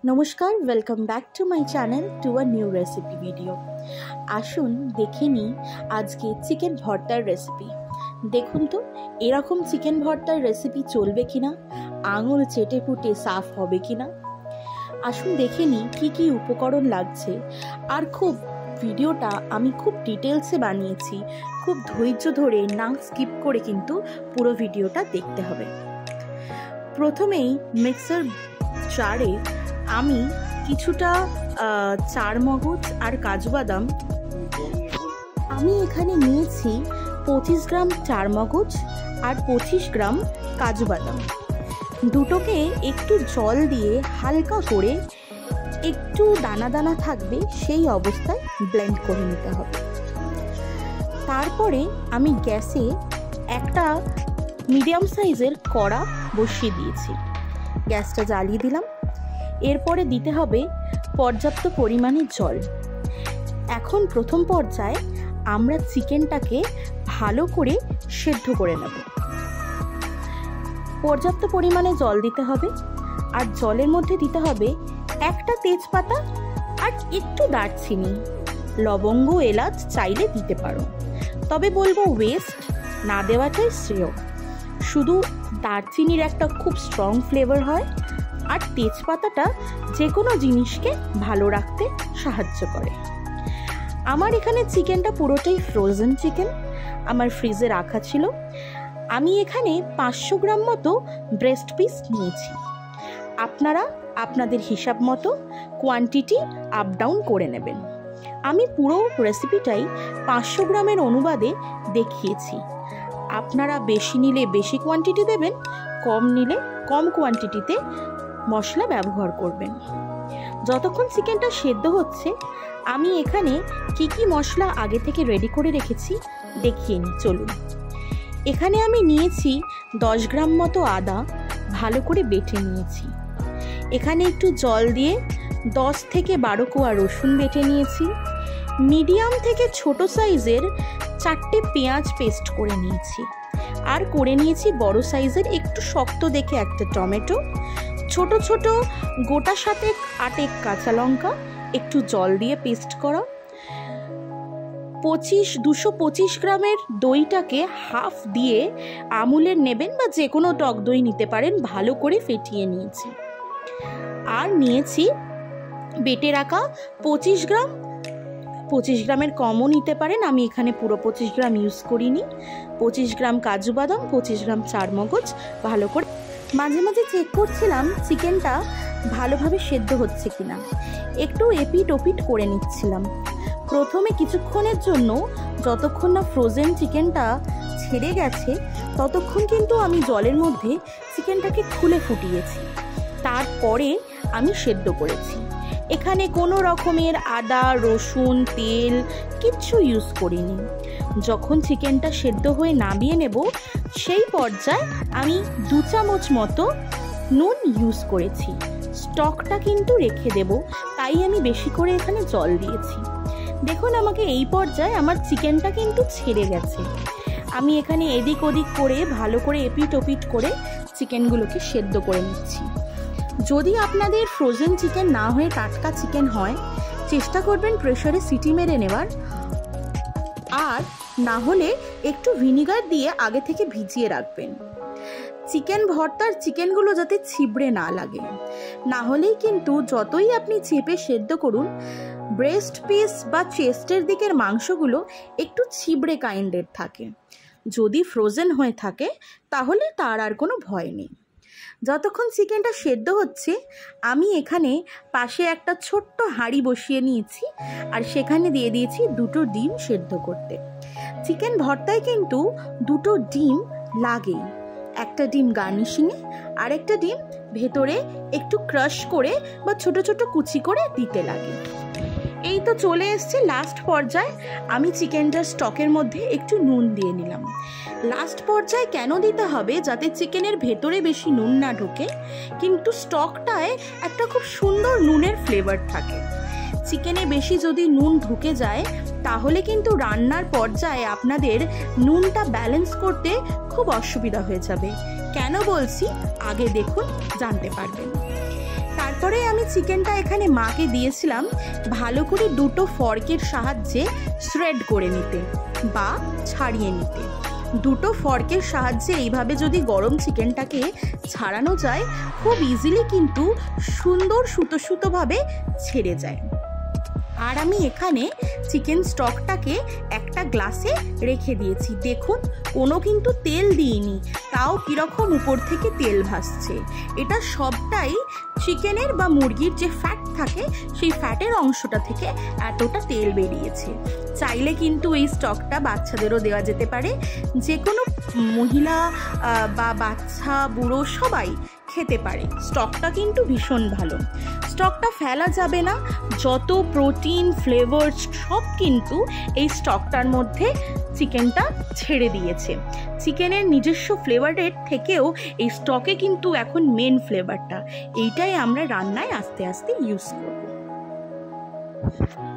নমস্কার, welcome back to my channel to a new recipe video. আসুন দেখে নিই আজকে চিকেন ভর্তার রেসিপি। দেখুন তো এরকম চিকেন ভর্তার রেসিপি চলবে কিনা, আঙুল চেটে পুটে সাফ হবে কিনা। আসুন দেখে নিই কী কী উপকরণ লাগছে। আর ভিডিওটা আমি খুব ডিটেলসে বানিয়েছি, খুব ধৈর্য ধরে না স্কিপ করে কিন্তু পুরো ভিডিওটা দেখতে হবে। প্রথমেই মিক্সার জারে আমি কিছুটা চারমগজ আর কাজু বাদাম, আমি এখানে নিয়েছি 25 গ্রাম চারমগজ আর 25 গ্রাম কাজু বাদাম। দুটোকে একটু জল দিয়ে হালকা করে একটু দানা দানা থাকবে সেই অবস্থায় ব্লেন্ড করে নিতে হবে। তারপরে আমি গ্যাসে একটা মিডিয়াম সাইজের কড়া বসিয়ে দিয়েছি, গ্যাসটা জ্বালিয়ে দিলাম। এরপরে দিতে হবে পর্যাপ্ত পরিমাণে জল। এখন প্রথম পর্যায়ে আমরা চিকেনটাকে ভালো করে সেদ্ধ করে নেব। পর্যাপ্ত পরিমাণে জল দিতে হবে, আর জলের মধ্যে দিতে হবে একটা তেজপাতা আর একটু দারচিনি, লবঙ্গ এলাচ চাইলে দিতে পারো, তবে বলবো ওয়েস্ট না দেওয়াটাই শ্রেয়। শুধু দারচিনির একটা খুব স্ট্রং ফ্লেভার হয়, আর তেজপাতাটা যে কোনো জিনিসকে ভালো রাখতে সাহায্য করে। আমার এখানে চিকেনটা পুরোটাই ফ্রোজেন চিকেন, আমার ফ্রিজে রাখা ছিল। আমি এখানে 500 গ্রাম মতো ব্রেস্ট পিস নিয়েছি। আপনারা আপনাদের হিসাব মতো কোয়ান্টিটি আপ ডাউন করে নেবেন। আমি পুরো রেসিপিটাই 500 গ্রামের অনুবাদে দেখিয়েছি। আপনারা বেশি নিলে বেশি কোয়ান্টিটি দেবেন, কম নিলে কম কোয়ান্টিটিতে মশলা ব্যবহার করবেন। যতক্ষণ চিকেনটা সেদ্ধ হচ্ছে আমি এখানে কি কি মশলা আগে থেকে রেডি করে রেখেছি দেখিয়ে নিই, চলুন। এখানে আমি নিয়েছি 10 গ্রাম মতো আদা, ভালো করে বেটে নিয়েছি। এখানে একটু জল দিয়ে 10 থেকে 12 কোয়া রসুন বেটে নিয়েছি। মিডিয়াম থেকে ছোট সাইজের 4টে পেঁয়াজ পেস্ট করে নিয়েছি। আর করে নিয়েছি বড় সাইজের একটু শক্ত দেখে একটা টমেটো, ছোট ছোট গোটা 7-8 কাঁচা লঙ্কা, একটু জল দিয়ে পেস্ট করা। 225 গ্রামের দইটাকে হাফ দিয়ে আমুলের নেবেন বা যে কোনো টক দই নিতে পারেন, ভালো করে ফেটিয়ে নিয়েছি। আর নিয়েছি বেটে রাখা 25 গ্রামের কমও নিতে পারেন, আমি এখানে পুরো 25 গ্রাম ইউজ করিনি। 25 গ্রাম কাজু বাদাম, 25 গ্রাম চারমগজ। ভালো করে মাঝে মাঝে চেক করছিলাম চিকেনটা ভালোভাবে সেদ্ধ হচ্ছে কিনা, একটু এপিট ওপিট করে নিচ্ছিলাম। প্রথমে কিছুক্ষণের জন্য, যতক্ষণ না ফ্রোজেন চিকেনটা ছেড়ে গেছে ততক্ষণ কিন্তু আমি জলের মধ্যে চিকেনটাকে খুলে ফুটিয়েছি, তারপরে আমি সেদ্ধ করেছি। এখানে কোনো রকমের আদা রসুন তেল কিচ্ছু ইউজ করিনি। যখন চিকেনটা সেদ্ধ হয়ে নামিয়ে নেব সেই পর্যায়ে আমি 2 চামচ মতো নুন ইউজ করেছি। স্টকটা কিন্তু রেখে দেব, তাই আমি বেশি করে এখানে জল দিয়েছি। দেখুন আমাকে এই পর্যায়ে আমার চিকেনটা কিন্তু ছেড়ে গেছে। আমি এখানে এদিক ওদিক করে ভালো করে এপিট ওপিট করে চিকেনগুলোকে সেদ্ধ করে নিচ্ছি। যদি আপনাদের ফ্রোজেন চিকেন না হয়ে টাটকা চিকেন হয়, চেষ্টা করবেন প্রেসারে সিটি মেরে নেওয়ার, আর না হলে একটু ভিনিগার দিয়ে আগে থেকে ভিজিয়ে রাখবেন। চিকেন ভর্তার চিকেনগুলো যাতে ছিবড়ে না লাগে, না হলেই কিন্তু যতই আপনি চেপে সেদ্ধ করুন, ব্রেস্ট পিস বা চেস্টের দিকের মাংসগুলো একটু ছিবড়ে কাইন্ডের থাকে। যদি ফ্রোজেন হয়ে থাকে তাহলে তার আর কোনো ভয় নেই। যতক্ষণ চিকেনটা সেদ্ধ হচ্ছে আমি এখানে পাশে একটা ছোট্ট হাঁড়ি বসিয়ে নিয়েছি, আর সেখানে দিয়ে দিয়েছি 2টো ডিম সেদ্ধ করতে। চিকেন ভর্তায় কিন্তু 2টো ডিম লাগেই, একটা ডিম গার্নিশিংয়ে আর একটা ডিম ভেতরে একটু ক্রাশ করে বা ছোট ছোট কুচি করে দিতে লাগে। এই তো চলে এসছে লাস্ট পর্যায়ে। আমি চিকেনটার স্টকের মধ্যে একটু নুন দিয়ে নিলাম। লাস্ট পর্যায়ে কেন দিতে হবে, যাতে চিকেনের ভেতরে বেশি নুন না ঢোকে, কিন্তু স্টকটায় একটা খুব সুন্দর নুনের ফ্লেভার থাকে। চিকেনে বেশি যদি নুন ঢুকে যায় তাহলে কিন্তু রান্নার পর্যায়ে আপনাদের নুনটা ব্যালেন্স করতে খুব অসুবিধা হয়ে যাবে। কেন বলছি আগে দেখুন, জানতে পারবেন। তারপরে আমি চিকেনটা এখানে মাকে দিয়েছিলাম ভালো করে দুটো ফর্কের সাহায্যে শ্রেড করে নিতে বা ছাড়িয়ে নিতে। দুটো ফর্কের সাহায্যে এইভাবে যদি গরম চিকেনটাকে ছাড়ানো যায়, খুব ইজিলি কিন্তু সুন্দর সুতো সুতোভাবে ছেড়ে যায়। আর আমি এখানে চিকেন স্টকটাকে একটা গ্লাসে রেখে দিয়েছি। দেখুন, কোনো কিন্তু তেল দিইনি, তাও কীরকম উপর থেকে তেল ভাসছে। এটা সবটাই চিকেনের বা মুরগির যে ফ্যাট থাকে সেই ফ্যাটের অংশটা থেকে এতটা তেল বেরিয়েছে। চাইলে কিন্তু এই স্টকটা বাচ্চাদেরও দেওয়া যেতে পারে, যে কোনো মহিলা বা বাচ্চা বুড়ো সবাই খেতে পারে। স্টকটা কিন্তু ভীষণ ভালো, স্টকটা ফেলা যাবে না। যত প্রোটিন ফ্লেভার সব কিন্তু এই স্টকটার মধ্যে চিকেনটা ছেড়ে দিয়েছে। চিকেনের নিজস্ব ফ্লেভারের থেকেও এই স্টকে কিন্তু এখন মেন ফ্লেভারটা, এইটাই আমরা রান্নায় আস্তে আস্তে ইউজ করব।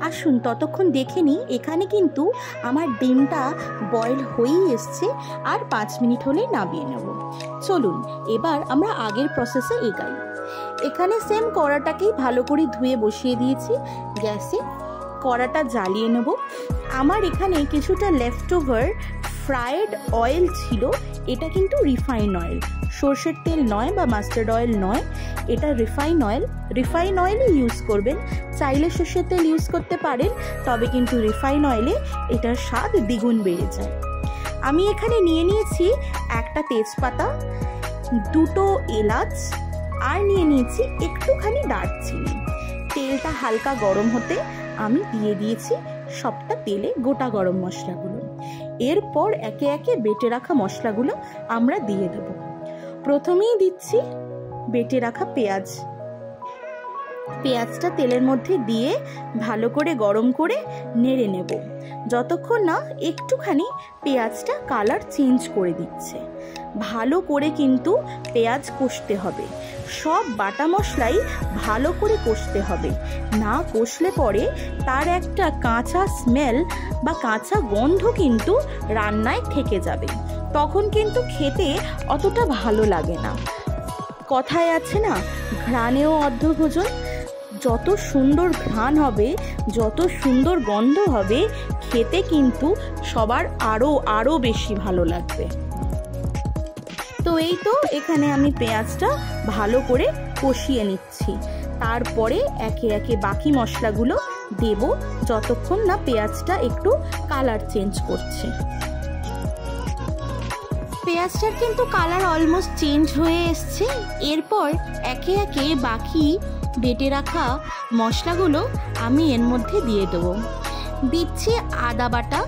আসুন ততক্ষণ দেখে নিই। এখানে কিন্তু আমার ডিমটা বয়েল হয়েই এসছে, আর 5 মিনিট হলেই নামিয়ে নেব। চলুন এবার আমরা আগের প্রসেসে এগাই। এখানে সেম কড়াটাকেই ভালো করে ধুয়ে বসিয়ে দিয়েছি গ্যাসে। কড়াটা জ্বালিয়ে নেব। আমার এখানে কিছুটা লেফট ওভার ফ্রায়েড অয়েল ছিল। এটা কিন্তু রিফাইন অয়েল, সর্ষের তেল নয় বা মাস্টার্ড অয়েল নয়, এটা রিফাইন অয়েল। রিফাইন অয়েলই ইউজ করবেন, চাইলে সর্ষের তেল ইউজ করতে পারেন, তবে কিন্তু রিফাইন অয়েলে এটার স্বাদ দ্বিগুণ বেড়ে যায়। আমি এখানে নিয়ে নিয়েছি একটা তেজপাতা, দুটো এলাচ, আর নিয়ে নিয়েছি একটুখানি দারচিনি। তেলটা হালকা গরম হতে আমি দিয়ে দিয়েছি সবটা তেলে গোটা গরম মশলাগুলো। এরপর একে একে বেটে রাখা মশলাগুলো আমরা দিয়ে দেব। প্রথমেই দিচ্ছি বেটে রাখা পেঁয়াজ। পেঁয়াজটা তেলের মধ্যে দিয়ে ভালো করে গরম করে নেড়ে নেব, যতক্ষণ না একটুখানি পেঁয়াজটা কালার চেঞ্জ করে দিচ্ছে। ভালো করে কিন্তু পেঁয়াজ কষতে হবে, সব বাটা মশলাই ভালো করে কষতে হবে। না কষলে পরে তার একটা কাঁচা স্মেল বা কাঁচা গন্ধ কিন্তু রান্নায় থেকে যাবে, তখন কিন্তু খেতে অতটা ভালো লাগে না। কথায় আছে না, ঘ্রাণেও অর্ধভোজন। যত সুন্দর ঘ্রাণ হবে, যত সুন্দর গন্ধ হবে, খেতে কিন্তু সবার আরও বেশি ভালো লাগবে। তো এই তো এখানে আমি পেঁয়াজটা ভালো করে কষিয়ে নিচ্ছি। তারপরে একে একে বাকি মশলাগুলো দেব, যতক্ষণ না পেঁয়াজটা একটু কালার চেঞ্জ করছে। পেঁয়াজটার কিন্তু কালার অলমোস্ট চেঞ্জ হয়ে এসছে। এরপর একে একে বাকি বেটে রাখা মশলাগুলো আমি এর মধ্যে দিয়ে দেবো। দিচ্ছি আদা বাটা,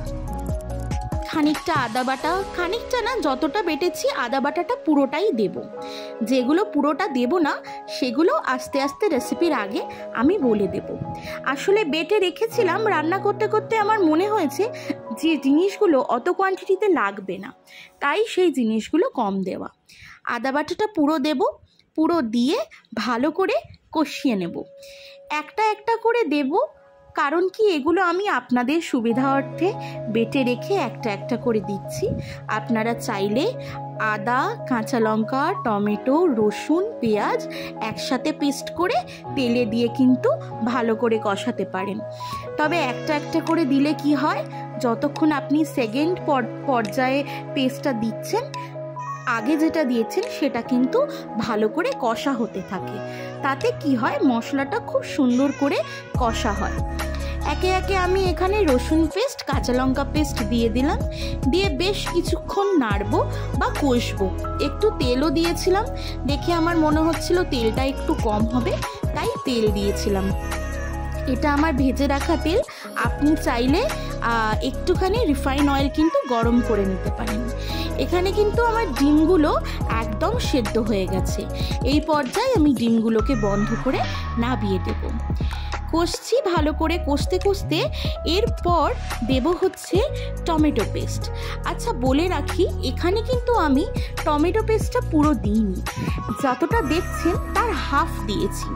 খানিকটা আদা বাটা, খানিকটা না, যতটা বেটেছি আদা বাটাটা পুরোটাই দেব। যেগুলো পুরোটা দেব না সেগুলো আস্তে আস্তে রেসিপির আগে আমি বলে দেব। আসলে বেটে রেখেছিলাম, রান্না করতে করতে আমার মনে হয়েছে যে জিনিসগুলো অত কোয়ান্টিটিতে লাগবে না, তাই সেই জিনিসগুলো কম দেওয়া। আদা বাটাটা পুরো দেব, পুরো দিয়ে ভালো করে কষিয়ে নেব। একটা একটা করে দেব, কারণ কি এগুলো আমি আপনাদের সুবিধার্থে বেটে রেখে একটা একটা করে দিচ্ছি। আপনারা চাইলে আদা, কাঁচা লঙ্কা, টমেটো, রসুন, পেঁয়াজ একসাথে পেস্ট করে তেলে দিয়ে কিন্তু ভালো করে কষাতে পারেন। তবে একটা একটা করে দিলে কি হয়, যতক্ষণ আপনি সেকেন্ড পর্যায়ে পেস্টটা দিচ্ছেন, আগে যেটা দিয়েছেন সেটা কিন্তু ভালো করে কষা হতে থাকে। তাতে কি হয়, মশলাটা খুব সুন্দর করে কষা হয়। একে একে আমি এখানে রসুন পেস্ট, কাঁচা লঙ্কা পেস্ট দিয়ে দিলাম, দিয়ে বেশ কিছুক্ষণ নাড়বো বা কষবো। একটু তেলও দিয়েছিলাম, দেখে আমার মনে হচ্ছিল তেলটা একটু কম হবে, তাই তেল দিয়েছিলাম। এটা আমার ভেজে রাখা তেল, আপনি চাইলে একটুখানি রিফাইন অয়েল কিন্তু গরম করে নিতে পারেন। এখানে কিন্তু আমার ডিমগুলো একদম সেদ্ধ হয়ে গেছে। এই পর্যায়ে আমি ডিমগুলোকে বন্ধ করে নামিয়ে দেব। কষছি ভালো করে, কষতে কষতে এরপর দেব হচ্ছে টমেটো পেস্ট। আচ্ছা বলে রাখি, এখানে কিন্তু আমি টমেটো পেস্টটা পুরো দিইনি, যতটা দেখছেন তার হাফ দিয়েছি।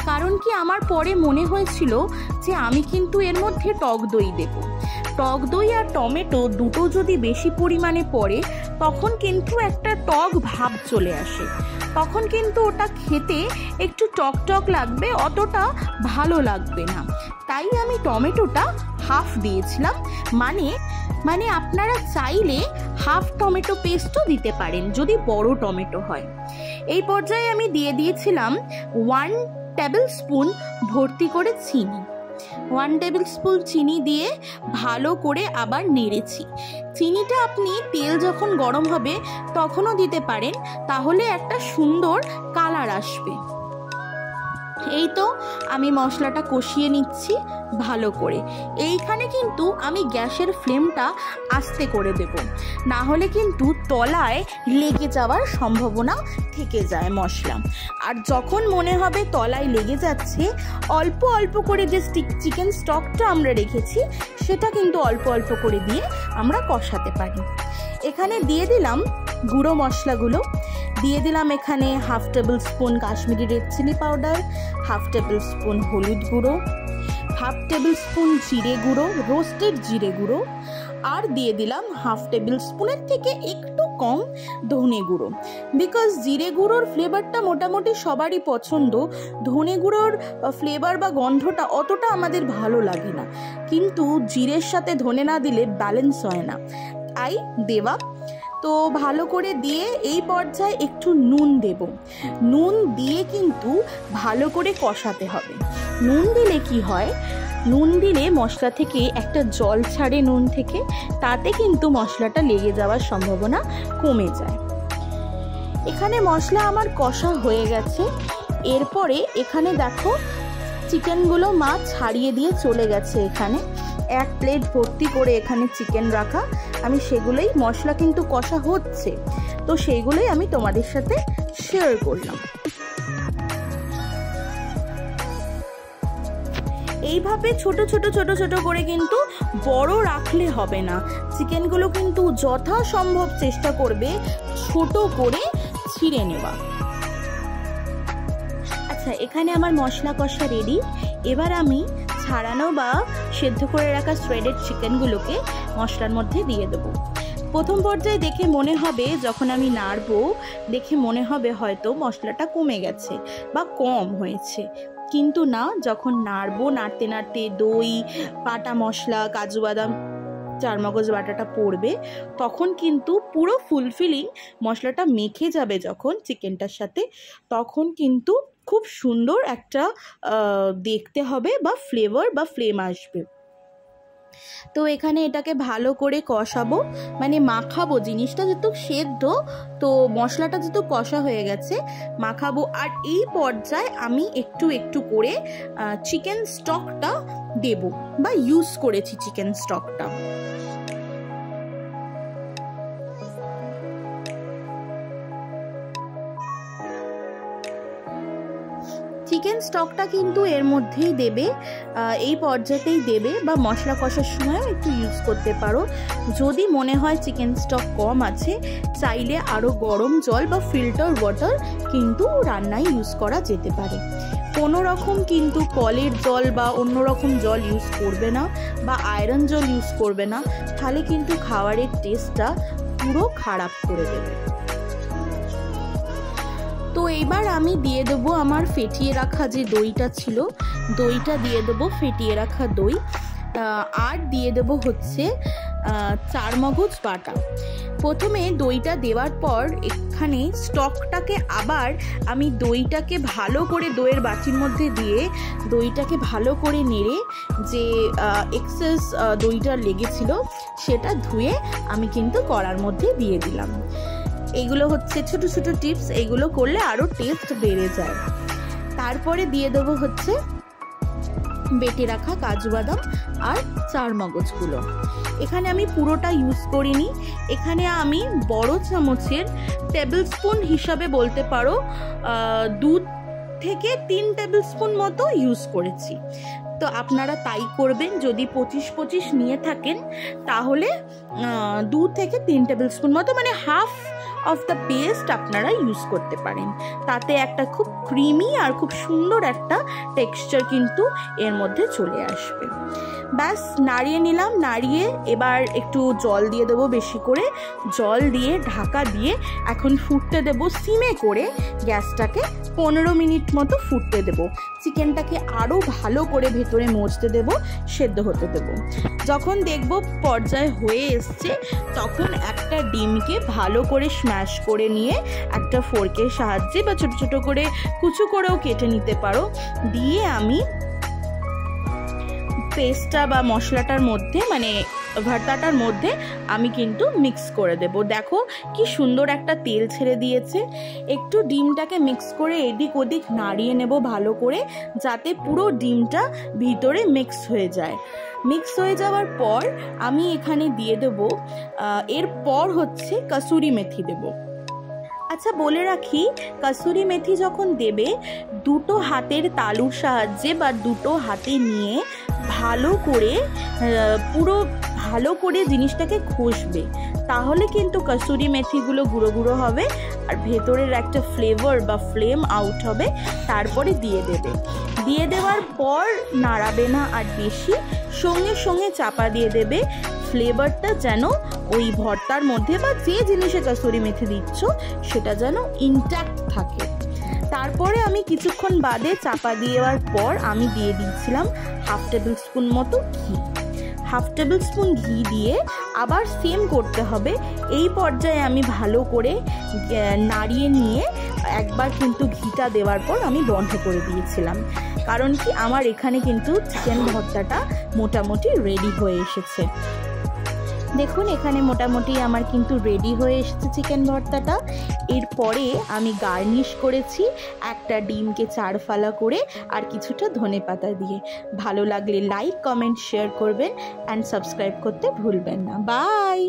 কারণ কি, আমার পরে মনে হয়েছিল যে আমি কিন্তু এর মধ্যে টক দই দেব। টক দই আর টমেটো দুটো যদি বেশি পরিমাণে পড়ে, তখন কিন্তু একটা টক ভাব চলে আসে। তখন কিন্তু ওটা খেতে একটু টক টক লাগবে, অতটা ভালো লাগবে না। তাই আমি টমেটোটা হাফ দিয়েছিলাম, মানে আপনারা চাইলে হাফ টমেটো পেস্টও দিতে পারেন যদি বড় টমেটো হয়। এই পর্যায়ে আমি দিয়ে দিয়েছিলাম 1 টেবিল স্পুন ভর্তি করে চিনি। 1 টেবিল স্পুন চিনি দিয়ে ভালো করে আবার নেড়েছি। চিনিটা আপনি তেল যখন গরম হবে তখনও দিতে পারেন, তাহলে একটা সুন্দর কালার আসবে। এই তো আমি মশলাটা কষিয়ে নিচ্ছি ভালো করে। এইখানে কিন্তু আমি গ্যাসের ফ্লেমটা আস্তে করে দেব, না হলে কিন্তু তলায় লেগে যাওয়ার সম্ভাবনা থেকে যায় মশলা। আর যখন মনে হবে তলায় লেগে যাচ্ছে, অল্প অল্প করে যে চিকেন স্টকটা আমরা রেখেছি সেটা কিন্তু অল্প অল্প করে দিয়ে আমরা কষাতে পারি। এখানে দিয়ে দিলাম গুঁড়ো মশলাগুলো। দিয়ে দিলাম এখানে half tablespoon Kashmiri red chilli powder, half tablespoon হলুদ গুঁড়ো, হাফ টেবিল স্পুন জিরে গুঁড়ো, রোস্টেড জিরে গুঁড়ো, আর দিয়ে দিলাম হাফ টেবিল স্পুনের থেকে একটু কম ধনে গুঁড়ো। বিকজ জিরে গুঁড়োর ফ্লেভারটা মোটামুটি সবারই পছন্দ, ধনে গুঁড়োর ফ্লেভার বা গন্ধটা অতটা আমাদের ভালো লাগে না, কিন্তু জিরের সাথে ধনে না দিলে ব্যালেন্স হয় না, তাই দেওয়া। তো ভালো করে দিয়ে এই পর্যায়ে একটু নুন দেব। নুন দিয়ে কিন্তু ভালো করে কষাতে হবে। নুন দিলে কি হয়, নুন দিলে মশলা থেকে একটা জল ছাড়ে নুন থেকে, তাতে কিন্তু মশলাটা লেগে যাওয়ার সম্ভাবনা কমে যায়। এখানে মশলা আমার কষা হয়ে গেছে। এরপরে এখানে দেখো চিকেনগুলো মা ছাড়িয়ে দিয়ে চলে গেছে। এখানে 1 প্লেট ভর্তি করে এখানে চিকেন রাখা, আমি সেগুলোই, মশলা কিন্তু কষা হচ্ছে তো সেইগুলোই আমি তোমাদের সাথে শেয়ার করলাম। এইভাবে ছোট ছোট ছোট ছোট করে কিন্তু বড় রাখলে হবে না, চিকেনগুলো কিন্তু যথাসম্ভব চেষ্টা করবে ছোট করে ছিঁড়ে নেওয়া। আচ্ছা, এখানে আমার মশলা কষা রেডি। এবার আমি ছাড়ানো বা সেদ্ধ করে রাখা শ্রেডেড চিকেনগুলোকে মশলার মধ্যে দিয়ে দেবো। প্রথম পর্যায়ে দেখে মনে হবে, যখন আমি নাড়বো দেখে মনে হবে হয়তো মশলাটা কমে গেছে বা কম হয়েছে, কিন্তু না, যখন নাড়বো নাড়তে নাড়তে দই, বাটা মশলা, কাজু বাদাম, চারমগজ বাটাটা পড়বে, তখন কিন্তু পুরো ফুলফিলিং মশলাটা মেখে যাবে যখন চিকেনটার সাথে, তখন কিন্তু খুব সুন্দর একটা দেখতে হবে বা ফ্লেভার বা ফ্লেম আসবে। তো এখানে এটাকে ভালো করে কষাবো, মানে মাখাবো, জিনিসটা যেহেতু সেদ্ধ তো মশলাটা যেহেতু কষা হয়ে গেছে মাখাবো। আর এই পর্যায়ে আমি একটু একটু করে চিকেন স্টকটা দেব বা ইউজ করেছি চিকেন স্টকটা। চিকেন স্টকটা কিন্তু এর মধ্যেই দেবে, এই পর্যায়েতেই দেবে, বা মশলা কষার সময় একটু ইউজ করতে পারো। যদি মনে হয় চিকেন স্টক কম আছে, চাইলে আরও গরম জল বা ফিল্টার ওয়াটার কিন্তু রান্নায় ইউজ করা যেতে পারে। কোনো রকম কিন্তু কলের জল বা অন্য রকম জল ইউজ করবে না, বা আয়রন জল ইউজ করবে না, তাহলে কিন্তু খাবারের টেস্টটা পুরো খারাপ করে দেবে। তো এইবার আমি দিয়ে দেবো আমার ফেটিয়ে রাখা যে দইটা ছিল, দইটা দিয়ে দেবো, ফেটিয়ে রাখা দই, আর দিয়ে দেবো হচ্ছে চারমগজ বাটা। প্রথমে দইটা দেওয়ার পর এখানে স্টকটাকে আবার আমি দইটাকে ভালো করে দইয়ের বাটির মধ্যে দিয়ে দইটাকে ভালো করে নেড়ে যে এক্সেস দইটা লেগেছিল সেটা ধুয়ে আমি কিন্তু কড়ার মধ্যে দিয়ে দিলাম। এগুলো হচ্ছে ছোট ছোট টিপস, এগুলো করলে আরও টেস্ট বেড়ে যায়। তারপরে দিয়ে দেবো হচ্ছে বেটে রাখা কাজু বাদাম আর চারমগজগুলো। এখানে আমি পুরোটা ইউজ করিনি, এখানে আমি বড় চামচের টেবিল স্পুন হিসাবে বলতে পারো 2 থেকে 3 টেবিল স্পুন মতো ইউজ করেছি। তো আপনারা তাই করবেন, যদি 25-25 নিয়ে থাকেন তাহলে 2 থেকে 3 টেবিল স্পুন মতো, মানে হাফ অফ দ্য পেস্ট আপনারা ইউজ করতে পারেন। তাতে একটা খুব ক্রিমি আর খুব সুন্দর একটা টেক্সচার কিন্তু এর মধ্যে চলে আসবে। ব্যাস নাড়িয়ে নিলাম, নাড়িয়ে এবার একটু জল দিয়ে দেবো, বেশি করে জল দিয়ে ঢাকা দিয়ে এখন ফুটতে দেবো সিমে করে। গ্যাসটাকে 15 মিনিট মতো ফুটতে দেবো। চিকেনটাকে আরও ভালো করে ভেতরে মজতে দেবো, সেদ্ধ হতে দেবো। যখন দেখবো পর্যায়ে হয়ে এসছে তখন একটা ডিমকে ভালো করে স্ম্যাশ করে নিয়ে একটা ফোর্কের সাহায্যে বা ছোটো ছোটো করে কুচু করেও কেটে নিতে পারো, দিয়ে আমি পেস্টটা বা মশলাটার মধ্যে মানে ভর্তাটার মধ্যে আমি কিন্তু মিক্স করে দেব। দেখো কি সুন্দর একটা তেল ছেড়ে দিয়েছে। একটু ডিমটাকে মিক্স করে এদিক ওদিক নাড়িয়ে নেব ভালো করে, যাতে পুরো ডিমটা ভিতরে মিক্স হয়ে যায়। মিক্স হয়ে যাওয়ার পর আমি এখানে দিয়ে দেব, এরপর হচ্ছে কসুরি মেথি দেব। আচ্ছা বলে রাখি, কসুরি মেথি যখন দেবে দুটো হাতের তালুর সাহায্যে বা দুটো হাতে নিয়ে ভালো করে পুরো ভালো করে জিনিসটাকে ঘষবে, তাহলে কিন্তু কসুরি মেথিগুলো গুঁড়ো গুঁড়ো হবে আর ভেতরের একটা ফ্লেভার বা ফ্লেম আউট হবে। তারপরে দিয়ে দেবে, দিয়ে দেওয়ার পর নাড়াবে না আর বেশি, সঙ্গে সঙ্গে চাপা দিয়ে দেবে, ফ্লেভারটা যেন ওই ভর্তার মধ্যে বা যে জিনিসে কসুরি মেথি দিচ্ছ সেটা যেন ইনট্যাক্ট থাকে। তারপরে আমি কিছুক্ষণ বাদে চাপা দেওয়ার পর আমি দিয়ে দিচ্ছিলাম 1/2 টেবিল স্পুন মতো ঘি। 1/2 টেবিল স্পুন ঘি দিয়ে আবার সেম করতে হবে। এই পর্যায়ে আমি ভালো করে নাড়িয়ে নিয়ে একবার কিন্তু ঘিটা দেওয়ার পর আমি বন্ধ করে দিয়েছিলাম, কারণ কি আমার এখানে কিন্তু চিকেন ভর্তাটা মোটামুটি রেডি হয়ে এসেছে। দেখুন এখানে মোটামুটি আমার কিন্তু রেডি হয়ে এসেছে চিকেন ভর্তাটা। এরপরে আমি গার্নিশ করেছি একটা ডিমকে 4 ফালা করে আর কিছুটা ধনেপাতা দিয়ে। ভালো লাগলে লাইক, কমেন্ট, শেয়ার করবেন অ্যান্ড সাবস্ক্রাইব করতে ভুলবেন না। বাই।